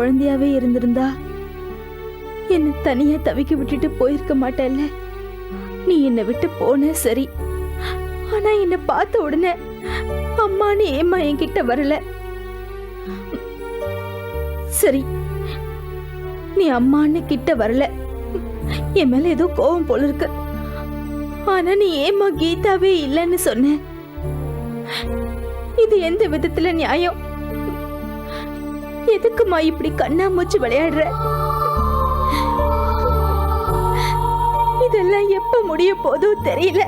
குழந்தையாவே இருந்திருந்தா என்ன தனியா தவிக்க விட்டுட்டு போயிருக்க மாட்டேல்ல. நீ என்னை விட்டு போன சரி, ஆனா என்ன பார்த்த உடனே அம்மான்னு ஏம்மா என்கிட்ட வரல. சரி, நீ அம்மான்னு கிட்ட வரல, என் மேல ஏதோ கோவம் போல இருக்கு. ஆனா நீ ஏம்மா கீதாவே இல்லைன்னு சொன்ன. இது எந்த விதத்துல நியாயம்? எதுக்குமா இப்படி கண்ணாமூச்சி விளையாடுற? இதெல்லாம் எப்ப முடிய போதோ தெரியல.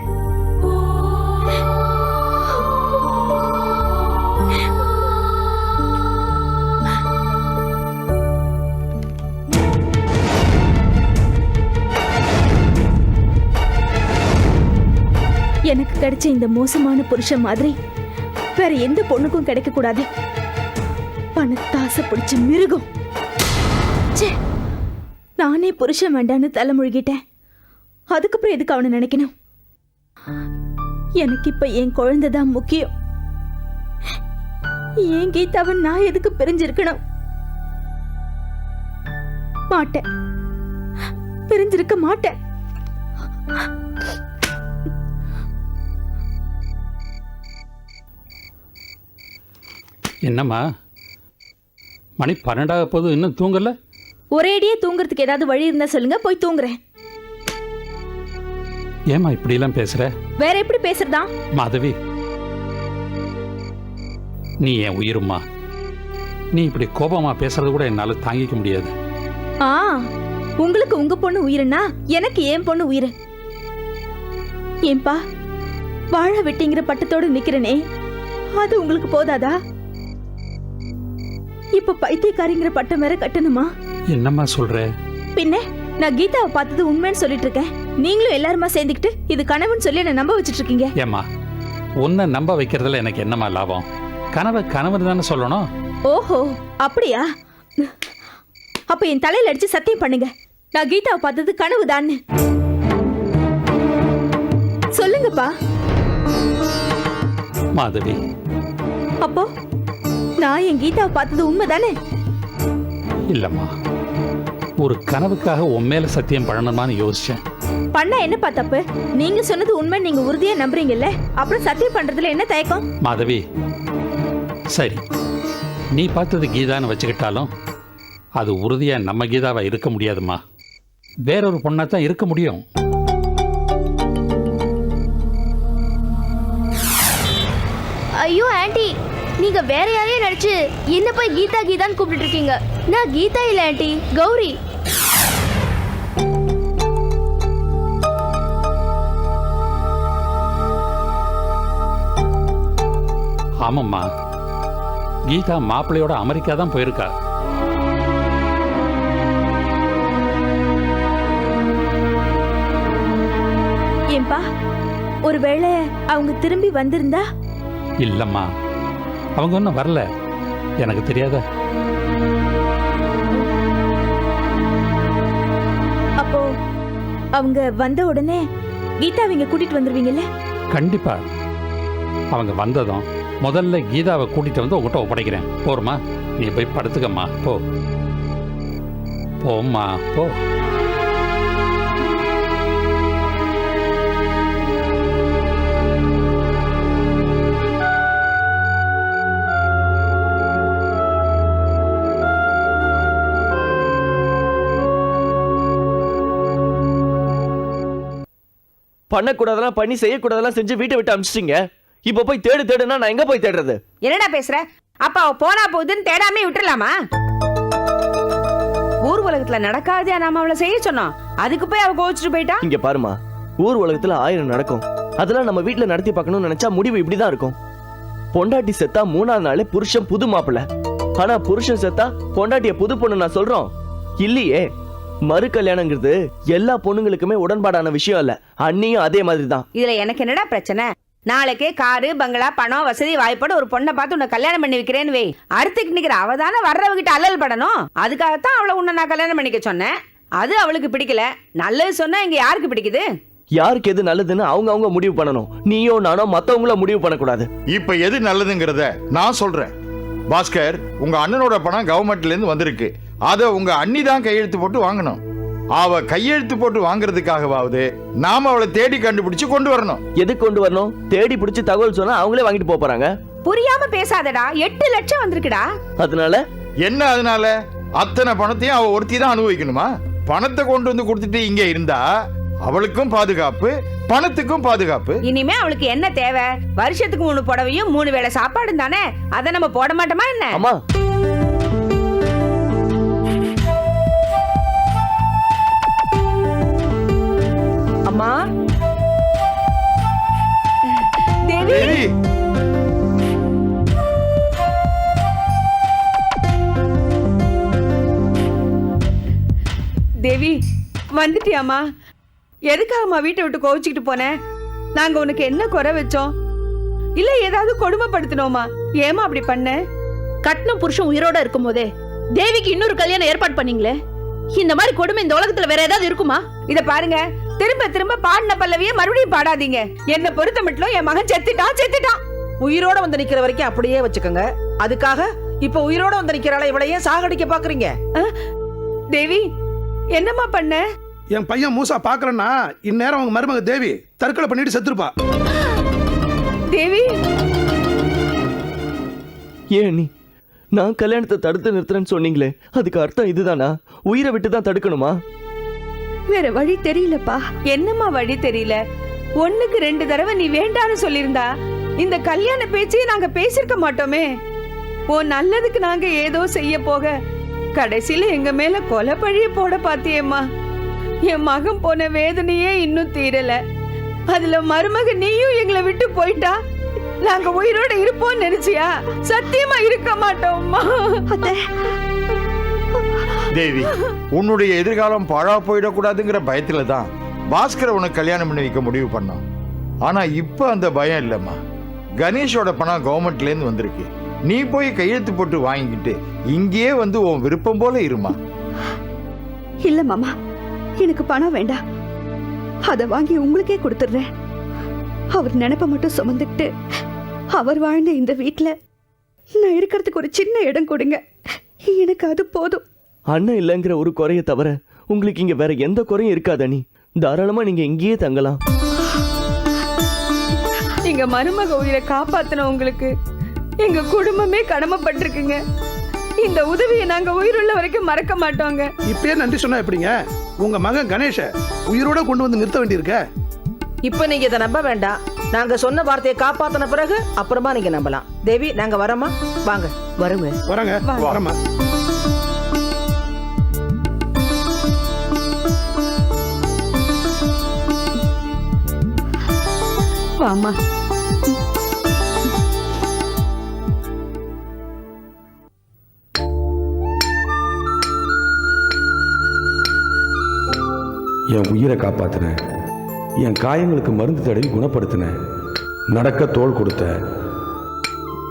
எனக்கு கிடைச்ச இந்த மோசமான புருஷன் மாதிரி வேற எந்த பொண்ணுக்கும் கிடைக்க கூடாது. பணத்தாசை பிடிச்ச மிருகம். நானே புருஷன் வேண்டான்னு தலைமுழுகிட்டேன். அதுக்கப்புறம் எதுக்கு அவனை நினைக்கணும்? எனக்கு இப்ப என் குழந்தைதான் முக்கியம். என் கீதாவை நான் எதுக்கு பிரிஞ்சிருக்கணும்? மாட்டேன், பிரிஞ்சிருக்க மாட்டேன். என்னம்மா மணி 12 போது இன்னும் தூங்கல? ஒரேடியே தூங்குறதுக்கு ஏதாவது வழி இருந்தா சொல்லுங்க, போய் தூங்குறேன். ஏமா இப்படி எல்லாம் பேசுற? வேற எப்படி பேசுறதா? மாதவி, நீ என் உயிருமா. நீ இப்படி கோபமா பேசுறது கூட என்னால தாங்கிக்க முடியாது. உங்களுக்கு உங்க பொண்ணு உயிருன்னா எனக்கு என் பொண்ணு உயிரு. ஏன்பா வாழ வெட்டிங்கிற பட்டத்தோடு நிக்கிறனே, அது உங்களுக்கு போதாதா? இப்ப பைத்தியக்காரிங்கிற பட்டம் வேற கட்டணுமா? என்னம்மா சொல்ற? பின்ன நான் கீதாவை பார்த்தது உண்மைன்னு சொல்லிட்டு இருக்கேன். நீங்களும் எல்லாருமா சேர்ந்துக்கிட்டு இது கனவுன்னு சொல்லி என்ன நம்ப வச்சிட்டு இருக்கீங்க. ஏம்மா, உன்னை நம்ப வைக்கிறதுல எனக்கு என்னமா லாபம்? கனவை கனவுன்னு தானே சொல்லணும். ஓஹோ, அப்படியா? அப்ப என் தலையில அடிச்சு சத்தியம் பண்ணுங்க, நான் கீதாவை பார்த்தது கனவுதான்னு. சொல்லுங்கப்பா. மாதவி, அப்போ நான் என் கீதாவை பார்த்தது உண்மைதானே? இல்லம்மா, ஒரு கனவுக்காக உன் மேல சத்தியம் பண்ணணுமான்னு யோசிச்சேன். பண்ண என்னப்பா தப்பு? நீங்க சொன்னது உண்மை, நீங்க உறுதியா நம்புறீங்கல்ல, அப்புறம் சத்தியம் பண்றதுல என்ன தயக்கம்? மாதவி, சரி, நீ பார்த்தது கீதான்னு வச்சுக்கிட்டாலும் அது உறுதியா நம்ம கீதாவா இருக்க முடியாதுமா. வேறொரு பொண்ணா தான் இருக்க முடியும். ஐயோ ஆண்டி, நீங்க வேற யாரையும் நினைச்சு என்ன போய் கீதா கீதான்னு கூப்பிட்டு இருக்கீங்க. நான் கீதா இல்ல ஆண்டி, கௌரி. ஆமாம்மா, கீதா மாப்பிள்ளையோட அமெரிக்கா தான் போயிருக்கா. ஏன்பா, ஒருவேளை அவங்க திரும்பி வந்திருந்தா? இல்லம்மா, அவங்க ஒன்றும் வரல, எனக்கு தெரியாத. அப்போ அவங்க வந்த உடனே கீதா அவங்க கூட்டிட்டு வந்துருவீங்கல்ல? கண்டிப்பா. அவங்க வந்ததும் முதல்ல கீதாவை கூட்டிட்டு வந்து உங்ககிட்ட ஒப்படைக்கிறேன். போருமா, நீ போய் படுத்துக்கம்மா. போ போம்மா, போ. பண்ணக்கூடாதெல்லாம் பண்ணி செய்யக்கூடாதெல்லாம் செஞ்சு வீட்டை விட்டு அமிச்சிட்டீங்க. இப்ப போய் தேடு தேடுனா நான் எங்க போய் தேடுறது? என்னடா பேசுற? அப்ப அவ போனா போகுதுன்னு தேடாமே விட்டுறலாமா? ஊர் உலகத்துல நடக்காதே நாம அவளை செய்ய சொன்னோம், அதுக்கு போய் அவ கோச்சிட்டு போயிட்டா. இங்க பாருமா, ஊர் உலகத்துல 1000 நடக்கும். அதெல்லாம் நம்ம வீட்டுல நடத்தி பார்க்கணும்னு நினைச்சா முடிவு இப்படிதான் இருக்கும். பொண்டாட்டி செத்தா 3ஆவது நாளே புருஷன் புது மாப்பிள்ள. ஆனா புருஷன் செத்தா பொண்டாட்டிய புது பொண்ணு நான் சொல்றோம் இல்லையே. மறு கல்யாணங்கிறது எல்லா பொண்ணுங்களுக்குமே உடன்பாடான விஷயம் இல்ல. அண்ணியும் அதே மாதிரி தான். இதுல எனக்கு என்னடா பிரச்சனை? நாளைக்கே காரு பங்களா பணம் வசதி வாய்ப்போட ஒரு பொண்ணை பார்த்து உன்னை கல்யாணம் பண்ணி வைக்கிறேன்னு வை. அடுத்துக்கு நிக்கிற அவதானே வர்றவகிட்ட அல்லல் படணும். அதுக்காகத்தான் அவளை உன்னை நான் கல்யாணம் பண்ணிக்க சொன்னேன். அது அவளுக்கு பிடிக்கல. நல்லது சொன்னா இங்க யாருக்கு பிடிக்குது? யாருக்கு எது நல்லதுன்னு அவங்க முடிவு பண்ணணும். நீயோ நானோ மத்தவங்கள முடிவு பண்ணக்கூடாது. இப்ப எது நல்லதுங்கிறத நான் சொல்றேன். பாஸ்கர், உங்க அண்ணனோட பணம் கவர்மெண்ட்ல இருந்து வந்திருக்கு. அதை உங்க அண்ணி தான் கையெழுத்து போட்டு வாங்கணும். அவ கையெழுத்து போட்டு வாங்குறதுக்காகவாவது நாம அவளை தேடி கண்டுபிடிச்சு கொண்டு வரணும். எதுக்கு கொண்டு வரணும்? தேடி பிடிச்சி தகவல் சொன்னா அவங்களே வாங்கிட்டு போப் போறாங்க. புரியாம பேசாதடா, 8 லட்சம் வந்திருக்குடா. அதனால என்ன? அதனால அத்தனை பணத்தையும் அவ ஒருத்தி தான் அனுபவிக்கணுமா? பணத்தை கொண்டு வந்து கொடுத்துட்டு இங்க இருந்தா அவளுக்கும் பாதுகாப்பு, பணத்துக்கும் பாதுகாப்பு. இனிமே அவளுக்கு என்ன தேவை? வருஷத்துக்கு 3 புடவையும் 3 வேளை சாப்பாடும் தானே. அதை நம்ம போட மாட்டோமா என்ன? அம்மா, அம்மா தேவி, தேவி, தேவி வந்துட்டியாம்மா? எதுக்காகம்மா வீட்டை விட்டு கோவிச்சுக்கிட்டு போனேன்? நாங்க உனக்கு என்ன குறை வச்சோம்? இல்ல ஏதாவது கொடுமைப்படுத்தினோமா? ஏமா அப்படி பண்ண? கட்டின புருஷன் உயிரோட இருக்கும் போதே தேவிக்கு இன்னொரு கல்யாணம் ஏற்பாடு பண்ணீங்களே, இந்த மாதிரி கொடுமை இந்த உலகத்துல வேற ஏதாவது இருக்குமா? இத பாருங்க, திரும்ப திரும்ப பாடின பல்லவிய மறுபடியும் பாடாதீங்க. என்ன பொறுத்த மட்டும் என் மகன் செத்துட்டான். உயிரோட வந்து நிக்கிற வரைக்கும் அப்படியே வச்சுக்கோங்க. அதுக்காக இப்ப உயிரோட வந்து நிக்கிறாள இவளையே சாகடிக்க பாக்குறீங்க? தேவி என்னம்மா பண்ண? என் பையன் மூசா பாக்கலன்னா இந்நேரம் அவங்க மருமக தேவி தற்கொலை பண்ணிட்டு செத்துருப்பா. தேவி, ஏன் நீ நான் கல்யாணத்தை தடுத்து நிறுத்துறேன்னு சொன்னீங்களே, அதுக்கு அர்த்தம் இதுதானா? உயிரை விட்டு தான் தடுக்கணுமா? வேற வழி தெரியலப்பா. என்னம்மா வழி தெரியல? 1க்கு 2 தடவை நீ வேண்டான்னு சொல்லியிருந்தா இந்த கல்யாண பேச்சையே நாங்க பேசிருக்க மாட்டோமே. உன் நல்லதுக்கு நாங்க ஏதோ செய்ய போக கடைசியில எங்க மேல கொலை பழிய போட பாத்தியேம்மா. என் மகன் போன வேதனையே இன்னும் தீரல. அதுல மருமக நீயும் எங்களை விட்டு போயிட்டா நாங்க உயிரோட இருப்போம் நினைச்சியா? சத்தியமா இருக்க மாட்டோம்மா. தேவி, உன்னுடைய எதிர்காலம் பாழா போயிடக்கூடாதுங்கிற பயத்துல தான் பாஸ்கரை உனக்கு கல்யாணம் பண்ணி வைக்க முடிவு பண்ணோம். ஆனா இப்ப அந்த பயம் இல்லம்மா. கணேஷோட பணம் கவர்மெண்ட்ல இருந்து வந்திருக்கு. நீ போய் கையெழுத்து போட்டு வாங்கிக்கிட்டு இங்கேயே வந்து உன் விருப்பம் போல இருமா. இல்ல மாமா, எனக்கு பணம் வேண்டாம். அத வாங்கி உங்களுக்கே கொடுத்துடுறேன். அவர் நினைப்ப மட்டும் சுமந்துக்கிட்டு அவர் வாழ்ந்த இந்த வீட்டுல நான் இருக்கிறதுக்கு ஒரு சின்ன இடம் கொடுங்க. எனக்கு அது போதும். அண்ணன் இல்லைங்கிற ஒரு குறைய தவிர உங்களுக்கு இங்க வேற எந்த குறையும் இருக்காத. நீ தாராளமா நீங்க இங்கேயே தங்கலாம். எங்க மருமக உயிரை காப்பாத்தின உங்களுக்கு எங்க குடும்பமே கடமைப்பட்டிருக்குங்க. இந்த உதவியை நாங்க உயிருள்ள வரைக்கும் மறக்க மாட்டோங்க. இப்பயே நன்றி சொன்னா எப்படிங்க? உங்க மகன் கணேஷ உயிரோட கொண்டு வந்து நிறுத்த வேண்டியிருக்க. இப்ப நீங்க இதை நம்ப வேண்டாம். நாங்க சொன்ன வார்த்தையை காப்பாத்தின பிறகு அப்புறமா நீங்க நம்பலாம். தேவி, நாங்க வரோமா? வாங்க. வருங்க. வரங்க, வரமா. வாமா. என் உயிரை காப்பாற்றினேன், என் காயங்களுக்கு மருந்து தடவி குணப்படுத்தினேன், நடக்க தோள் கொடுத்த,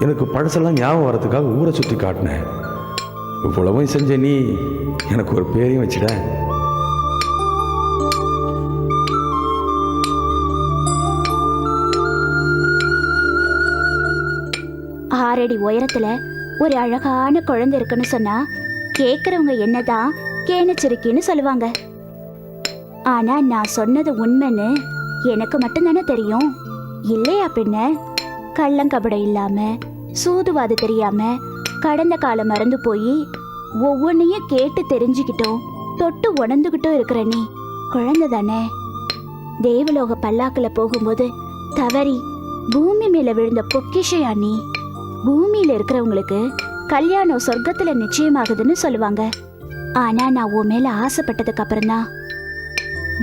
எனக்கு பழசெல்லாம் ஞாபகம் வரதுக்காக ஊரை சுற்றி காட்டினேன். இவ்வளவும் செஞ்ச நீ எனக்கு ஒரு பேரையும் வச்சிட. ஆறடி உயரத்துல ஒரு அழகான குழந்தை இருக்குன்னு சொன்னா கேக்குறவங்க என்னதான் கேனச்சிருக்கின்னு சொல்லுவாங்க. ஆனா நான் சொன்னது உண்மைன்னு எனக்கு மட்டும்தானே தெரியும். இல்லையா பின்ன? கள்ளங்கபடம் இல்லாம, சூதுவாது தெரியாம, கடந்த காலம் மறந்து போய் ஒவ்வொன்னையும் கேட்டு தெரிஞ்சுக்கிட்டோம், தொட்டு உணர்ந்துகிட்டும் இருக்கிற நீ குழந்தை தானே. தேவலோக பல்லாக்குல போகும்போது தவறி பூமி மேல விழுந்த பொக்கிஷையா நீ. பூமியில இருக்கிறவங்களுக்கு கல்யாணம் சொர்க்கத்துல நிச்சயமாகுதுன்னு சொல்லுவாங்க. ஆனா நான் உன் மேல ஆசைப்பட்டதுக்கு அப்புறம்தான்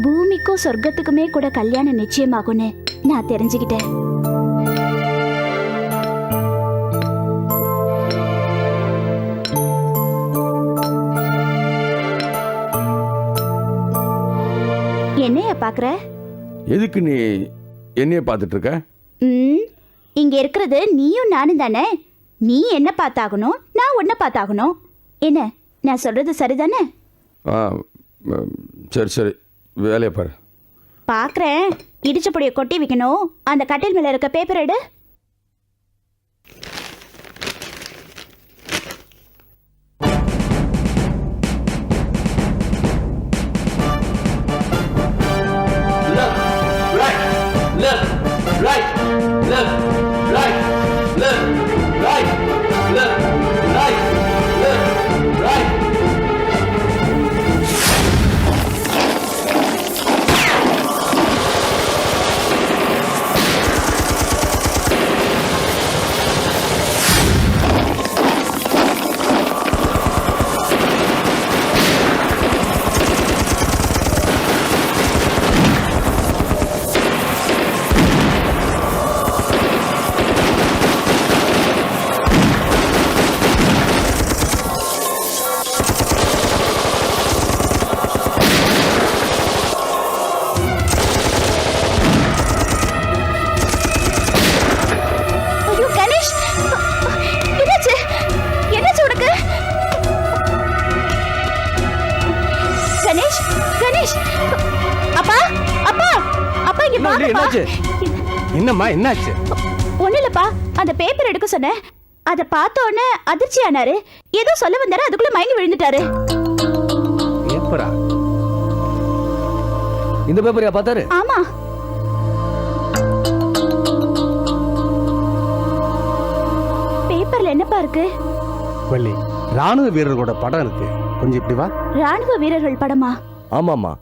பூமிக்கும் சொர்க்கத்துக்குமே கூட கல்யாணம் நிச்சயமாகும்னு நான் தெரிஞ்சுக்கிட்டேன். என்னைய பாக்குற? எதுக்கு நீ என்னைய பார்த்துட்டு இருக்க? இங்க இருக்கிறது நீயும் நானும் தானே. நீ என்ன பார்த்தாகணும், நான் உன்னை பார்த்தாகணும். என்ன, நான் சொல்றது சரிதானே? சரி சரி, வேலையை பாரு. பார்க்குறேன். இடிச்ச பொடியை கொட்டி வைக்கணும். அந்த கட்டில் மேலே இருக்க பேப்பர் எடு. ஐயோ கணேஷ், என்னாச்சு என்னாச்சு உனக்கு? கணேஷ் கணேஷ், அப்பா அப்பா அப்பா இங்க என்னாச்சு, வாங்கப்பா. என்னாச்சு? என்னம்மா என்னாச்சு? ஒண்ணு இல்லப்பா, அந்த பேப்பர் எடுக்க சொன்னேன். அத பார்த்த உடனே அதிர்ச்சி ஆனாரு. ஏதோ சொல்ல வந்தாரு, அதுக்குள்ள மயங்கி விழுந்துட்டாரு. பேப்பரா? இந்த பேப்பரையா பார்த்தாரு? ஆமா. பேப்பர்ல என்னப்பா இருக்கு? வள்ளி, ராணுவ வீரர்களோட படம் இருக்கு, கொஞ்சம் இப்படி வா. ராணுவ வீரர்கள் படமா? ஆமாமா.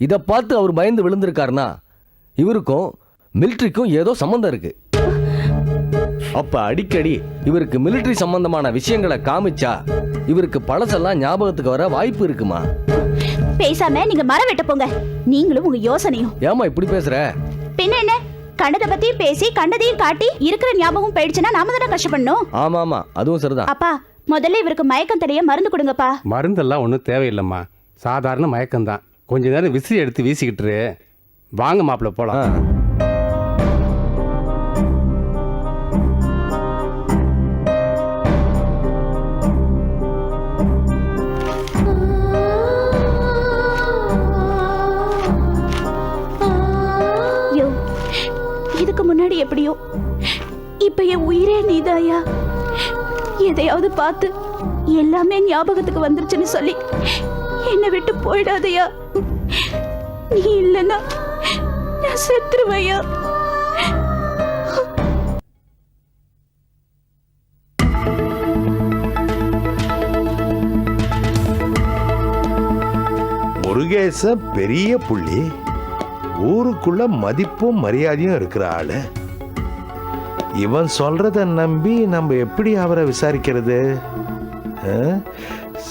இத பார்த்து அவர் பயந்து விழுந்திருக்காருன்னா இவருக்கும் மிலிட்டரிக்கும் ஏதோ சம்பந்தம் இருக்கு. அப்ப அடிக்கடி இவருக்கு மிலிட்டரி சம்பந்தமான விஷயங்களை காமிச்சா இவருக்கு பழசெல்லாம் ஞாபகத்துக்கு வர வாய்ப்பு இருக்குமா? பேசாம நீங்க மரம் வெட்ட போங்க, நீங்களும் உங்க யோசனையும். ஏமா இப்படி பேசுற? பின்ன என்ன, கண்டதை பத்தியும் பேசி கண்டதையும் காட்டி இருக்கிற ஞாபகம் போயிடுச்சுன்னா நாம தானே கஷ்டப்படணும். ஆமா ஆமா, அதுவும் சரிதான். அப்பா, முதல்ல இவருக்கு மயக்கம் தெரிய மருந்து கொடுங்கப்பா. மருந்தெல்லாம் ஒன்றும் தேவையில்லைம்மா, சாதாரண மயக்கம்தான். கொஞ்ச நேரம் விசிறி எடுத்து வீசிக்கிட்டு வாங்க மாப்பிள்ள போலாம். யோ, இதுக்கு முன்னாடி எப்படியோ, இப்ப என் உயிரே நீதாயா. எதையாவது பார்த்து எல்லாமே ஞாபகத்துக்கு வந்துருச்சுன்னு சொல்லி என்னை விட்டு போயிடாதயா. நீ இல்லைன்னா நான் செத்துருவையா. முருகேசன் பெரிய புள்ளி, ஊருக்குள்ள மதிப்பும் மரியாதையும் இருக்கிற ஆளு. இவன் சொல்றத நம்பி நம்ம எப்படி அவரை விசாரிக்கிறது?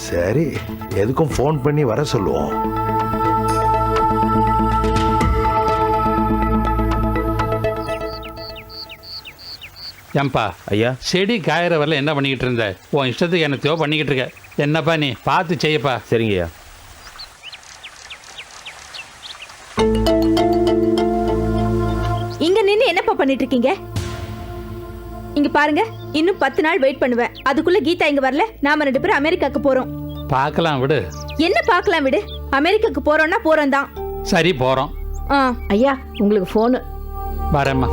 சரி, எதுக்கும் ஃபோன் பண்ணி வர சொல்லுவோம். ஏன்பா ஐயா, செடி காயிற வரல என்ன பண்ணிக்கிட்டு இருந்த? உன் இஷ்டத்துக்கு என்னத்தையோ பண்ணிக்கிட்டு இருக்க. என்னப்பா நீ பார்த்து செய்யப்பா. சரிங்கய்யா. இங்க நின்னு என்னப்பா பண்ணிட்டு இருக்கீங்க? இங்க பாருங்க, இன்னும் 10 நாள் வெயிட் பண்ணுவேன். அதுக்குள்ள கீதா இங்க வரல, நாம 2 பேரும் அமெரிக்காக்கு போறோம். பார்க்கலாம் விடு. என்ன பார்க்கலாம் விடு? அமெரிக்காக்கு போறோம்னா போறோம் தான். சரி போகிறோம். ஐயா உங்களுக்கு போனு. வரேம்மா.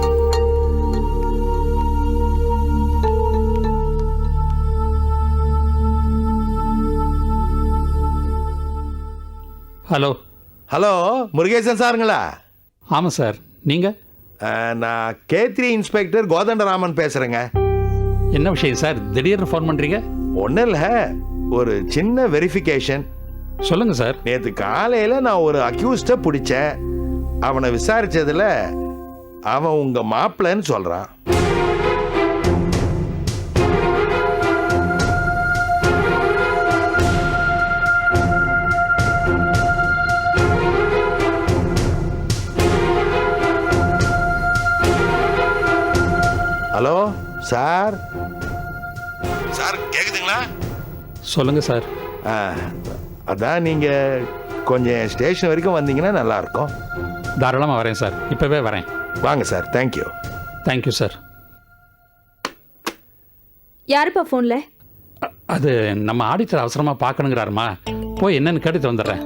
ஹலோ ஹலோ, முருகேசன் சாருங்களா? ஆமாம் சார், நீங்கள்? நான் K3 இன்ஸ்பெக்டர் கோதண்டராமன் பேசுறேங்க. என்ன விஷயம் சார் திடீர்னு ஃபோன் பண்ணுறீங்க? ஒன்றும் இல்லை, ஒரு சின்ன வெரிஃபிகேஷன். சொல்லுங்கள் சார். நேற்று காலையில் நான் ஒரு அக்யூஸ்டை பிடிச்சேன். அவனை விசாரிச்சதுல அவன் உங்க மாப்பிள்ளைன்னு சொல்றான். ஹலோ சார், சார் கேக்குதுங்களா? சொல்லுங்கள் சார். அதான் நீங்க கொஞ்சம் ஸ்டேஷன் வரைக்கும் வந்தீங்கன்னா நல்லா இருக்கும். தாராளமாக வரேன் சார், இப்போவே வரேன். வாங்க சார். தேங்க்யூ. Thank you sir. யாருப்பா ஃபோன்ல? அது நம்ம ஆடிட்டர் அவசரமாக பார்க்கணுங்கிறாருமா, போய் என்னன்னு கேட்டுட்டு வந்துடுறேன்.